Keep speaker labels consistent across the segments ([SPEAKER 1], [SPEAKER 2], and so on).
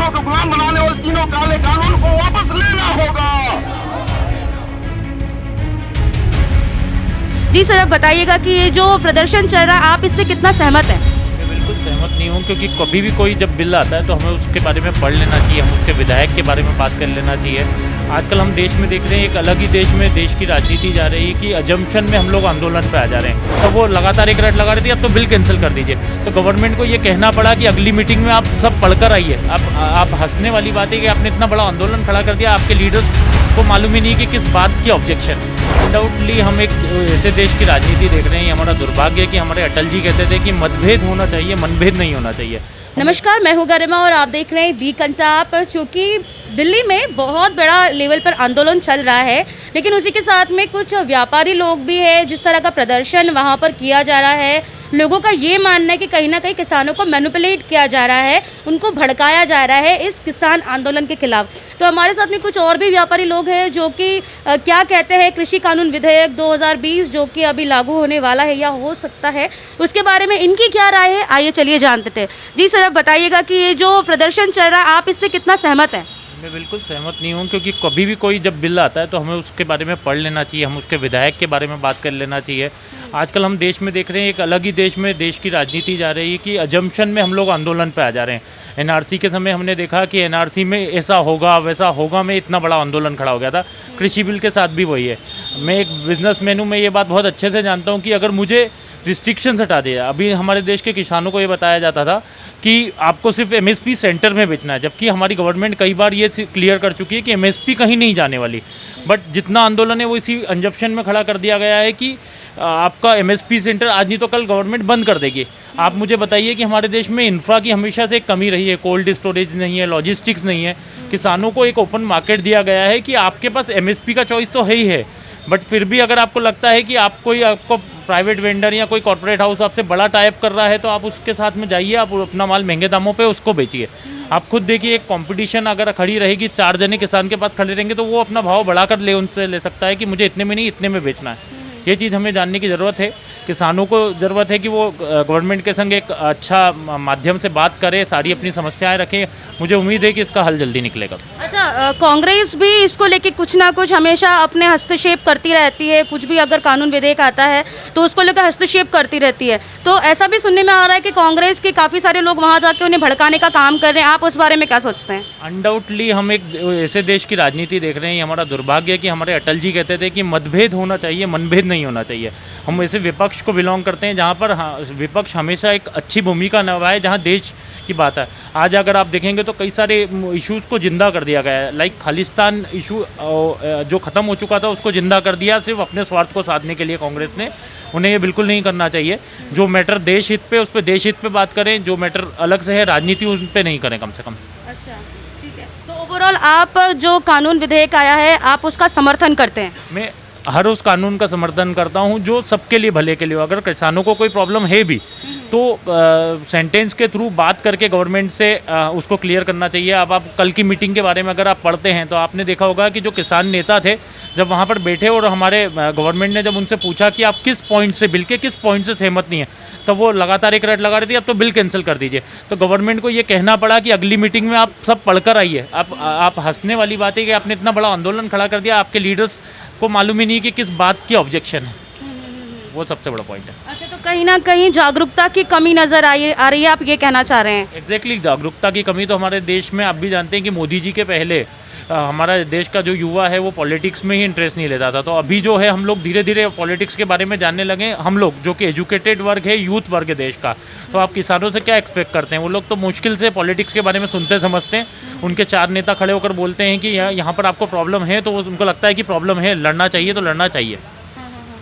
[SPEAKER 1] किसानों को गुलाम बनाने वाले तीनों काले कानून को वापस लेना होगा।
[SPEAKER 2] जी सर, आप बताइएगा कि ये जो प्रदर्शन चल रहा है, आप इससे कितना सहमत हैं?
[SPEAKER 3] मैं बिल्कुल सहमत नहीं हूँ, क्योंकि कभी भी कोई जब बिल आता है तो हमें उसके बारे में पढ़ लेना चाहिए, हम उसके विधायक के बारे में बात कर लेना चाहिए। आजकल हम देश में देख रहे हैं, एक अलग ही देश में देश की राजनीति जा रही है कि अजम्पशन में हम लोग आंदोलन पे आ जा रहे हैं। तो वो लगातार एक रट लगा रही थी, अब तो बिल कैंसिल कर दीजिए। तो गवर्नमेंट को ये कहना पड़ा कि अगली मीटिंग में आप सब पढ़कर आइए। आप हंसने वाली बात है कि आपने इतना बड़ा आंदोलन खड़ा कर दिया, आपके लीडर्स को मालूम ही नहीं कि किस बात की ऑब्जेक्शन है। अनडाउटली हम एक ऐसे देश की राजनीति देख रहे हैं। ये हमारा दुर्भाग्य है कि हमारे अटल जी कहते थे कि मतभेद होना चाहिए, मनभेद नहीं होना चाहिए।
[SPEAKER 2] नमस्कार, मैं हूँ गरिमा और आप देख रहे हैं दी कंटाप। चूँकि दिल्ली में बहुत बड़ा लेवल पर आंदोलन चल रहा है, लेकिन उसी के साथ में कुछ व्यापारी लोग भी हैं। जिस तरह का प्रदर्शन वहाँ पर किया जा रहा है, लोगों का ये मानना है कि कहीं ना कहीं किसानों को मैनिपुलेट किया जा रहा है, उनको भड़काया जा रहा है इस किसान आंदोलन के खिलाफ। तो हमारे साथ में कुछ और भी व्यापारी लोग हैं जो कि क्या कहते हैं कृषि कानून विधेयक 2020 जो कि अभी लागू होने वाला है या हो सकता है, उसके बारे में इनकी क्या राय है, आइए चलिए जानते हैं। जी सर, आप बताइएगा कि ये जो प्रदर्शन चल रहा है, आप इससे कितना सहमत हैं?
[SPEAKER 3] मैं बिल्कुल सहमत नहीं हूँ, क्योंकि कभी भी कोई जब बिल आता है तो हमें उसके बारे में पढ़ लेना चाहिए, हम उसके विधायक के बारे में बात कर लेना चाहिए। आजकल हम देश में देख रहे हैं, एक अलग ही देश में देश की राजनीति जा रही है कि अजम्पशन में हम लोग आंदोलन पे आ जा रहे हैं। एनआरसी के समय हमने देखा कि एनआरसी में ऐसा होगा वैसा होगा में इतना बड़ा आंदोलन खड़ा हो गया था। कृषि बिल के साथ भी वही है। मैं एक बिजनेसमैन हूँ, मैं ये बात बहुत अच्छे से जानता हूँ कि अगर मुझे रिस्ट्रिक्शंस हटा दिए, अभी हमारे देश के किसानों को ये बताया जाता था कि आपको सिर्फ एमएसपी सेंटर में बेचना है, जबकि हमारी गवर्नमेंट कई बार ये क्लियर कर चुकी है कि एमएसपी कहीं नहीं जाने वाली। बट जितना आंदोलन है वो इसी अंजप्शन में खड़ा कर दिया गया है कि आपका एमएसपी सेंटर आज नहीं तो कल गवर्नमेंट बंद कर देगी। आप मुझे बताइए कि हमारे देश में इंफ्रा की हमेशा से एक कमी रही है, कोल्ड स्टोरेज नहीं है, लॉजिस्टिक्स नहीं है। किसानों को एक ओपन मार्केट दिया गया है कि आपके पास एमएसपी का चॉइस तो है ही है, बट फिर भी अगर आपको लगता है कि आपको प्राइवेट वेंडर या कोई कॉर्पोरेट हाउस आपसे बड़ा टाइप कर रहा है तो आप उसके साथ में जाइए, आप अपना माल महंगे दामों पे उसको बेचिए। आप खुद देखिए, एक कंपटीशन अगर खड़ी रहेगी, 4 जने किसान के पास खड़े रहेंगे तो वो अपना भाव बढ़ाकर उनसे ले सकता है कि मुझे इतने में नहीं इतने में बेचना है। ये चीज़ हमें जानने की ज़रूरत है। किसानों को ज़रूरत है कि वो गवर्नमेंट के संग एक अच्छा माध्यम से बात करें, सारी अपनी समस्याएं रखें। मुझे उम्मीद है कि इसका हल जल्दी निकलेगा।
[SPEAKER 2] अच्छा, कांग्रेस भी इसको लेके कुछ ना कुछ हमेशा अपने हस्तक्षेप करती रहती है। कुछ भी अगर कानून विधेयक आता है तो उसको लेकर हस्तक्षेप करती रहती है। तो ऐसा भी सुनने में आ रहा है कि कांग्रेस के काफ़ी सारे लोग वहाँ जाके उन्हें भड़काने का काम कर रहे हैं। आप उस बारे में क्या सोचते हैं?
[SPEAKER 3] अनडाउटली हम एक ऐसे देश की राजनीति देख रहे हैं। ये हमारा दुर्भाग्य है कि हमारे अटल जी कहते थे कि मतभेद होना चाहिए, मनभेद नहीं होना चाहिए। हम ऐसे विपक्ष को बिलोंग करते हैं जहाँ पर विपक्ष हमेशा एक अच्छी भूमिका निभाए जहाँ देश की बात है। आज अगर आप देखेंगे तो कई सारे इश्यूज़ को जिंदा कर दिया गया है। लाइक खालिस्तान इशू जो ख़त्म हो चुका था उसको जिंदा कर दिया सिर्फ अपने स्वार्थ को साधने के लिए कांग्रेस ने। उन्हें ये बिल्कुल नहीं करना चाहिए। जो मैटर देश हित पे उस पर देश हित पे बात करें, जो मैटर अलग से है राजनीति उन पर नहीं करें कम से कम।
[SPEAKER 2] अच्छा, ठीक है। तो ओवरऑल आप जो कानून विधेयक आया है आप उसका समर्थन करते हैं?
[SPEAKER 3] मैं हर उस कानून का समर्थन करता हूं जो सबके लिए भले के लिए हो। अगर किसानों को कोई प्रॉब्लम है भी तो सेंटेंस के थ्रू बात करके गवर्नमेंट से उसको क्लियर करना चाहिए। अब आप कल की मीटिंग के बारे में अगर आप पढ़ते हैं तो आपने देखा होगा कि जो किसान नेता थे जब वहाँ पर बैठे और हमारे गवर्नमेंट ने जब उनसे पूछा कि आप किस पॉइंट से, बिल के किस पॉइंट से सहमत नहीं है, तो वो लगातार एक रट लगा रही थी अब तो बिल कैंसिल कर दीजिए। तो गवर्नमेंट को ये कहना पड़ा कि अगली मीटिंग में आप सब पढ़कर आइए। आप हंसने वाली बात है कि आपने इतना बड़ा आंदोलन खड़ा कर दिया, आपके लीडर्स को मालूम ही नहीं कि किस बात की ऑब्जेक्शन है। वो सबसे बड़ा पॉइंट है। अच्छा,
[SPEAKER 2] तो कहीं ना कहीं जागरूकता की कमी नज़र आ रही है, आप ये कहना चाह रहे हैं?
[SPEAKER 3] एग्जैक्टली, जागरूकता की कमी तो हमारे देश में आप भी जानते हैं कि मोदी जी के पहले हमारा देश का जो युवा है वो पॉलिटिक्स में ही इंटरेस्ट नहीं लेता था। तो अभी जो है हम लोग धीरे धीरे पॉलिटिक्स के बारे में जानने लगे। हम लोग जो कि एजुकेटेड वर्ग है, यूथ वर्ग है देश का, तो आप किसानों से क्या एक्सपेक्ट करते हैं? वो लोग तो मुश्किल से पॉलिटिक्स के बारे में सुनते समझते हैं। उनके 4 नेता खड़े होकर बोलते हैं कि यहाँ पर आपको प्रॉब्लम है, तो उनको लगता है कि प्रॉब्लम है, लड़ना चाहिए तो लड़ना चाहिए।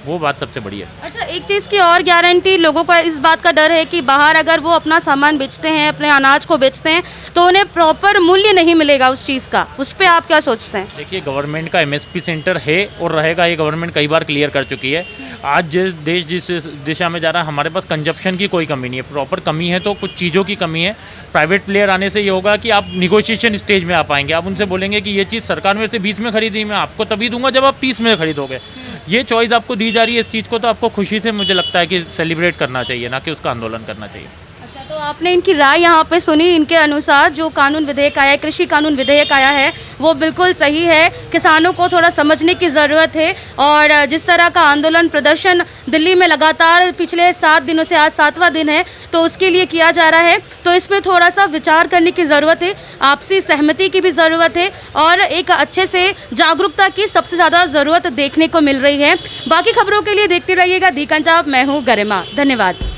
[SPEAKER 3] वो बात सबसे बड़ी है।
[SPEAKER 2] अच्छा, एक चीज़ की और गारंटी, लोगों को इस बात का डर है कि बाहर अगर वो अपना सामान बेचते हैं, अपने अनाज को बेचते हैं, तो उन्हें प्रॉपर मूल्य नहीं मिलेगा उस चीज़ का। उस पर आप क्या सोचते हैं?
[SPEAKER 3] देखिए, गवर्नमेंट का एमएसपी सेंटर है और रहेगा, ये गवर्नमेंट कई बार क्लियर कर चुकी है। आज जिस दिशा में जा रहा है, हमारे पास कंजप्शन की कोई कमी नहीं है। प्रॉपर कमी है तो कुछ चीज़ों की कमी है। प्राइवेट प्लेयर आने से ये होगा कि आप निगोशिएशन स्टेज में आ पाएंगे। आप उनसे बोलेंगे कि ये चीज़ सरकार में से 20 में खरीदी, मैं आपको तभी दूंगा जब आप 30 में खरीदोगे। ये चॉइस आपको दी जा रही है। इस चीज़ को तो आपको खुशी से मुझे लगता है कि सेलिब्रेट करना चाहिए, ना कि उसका आंदोलन करना चाहिए।
[SPEAKER 2] अच्छा, तो आपने इनकी राय यहाँ पे सुनी। इनके अनुसार जो कानून विधेयक आया है, कृषि कानून विधेयक आया है, वो बिल्कुल सही है। किसानों को थोड़ा समझने की ज़रूरत है और जिस तरह का आंदोलन प्रदर्शन दिल्ली में लगातार पिछले 7 दिनों से आज 7वां दिन है, तो उसके लिए किया जा रहा है, तो इसमें थोड़ा सा विचार करने की ज़रूरत है, आपसी सहमति की भी ज़रूरत है और एक अच्छे से जागरूकता की सबसे ज़्यादा ज़रूरत देखने को मिल रही है। बाकी खबरों के लिए देखते रहिएगा दी कंटाप। मैं हूँ गरिमा। धन्यवाद।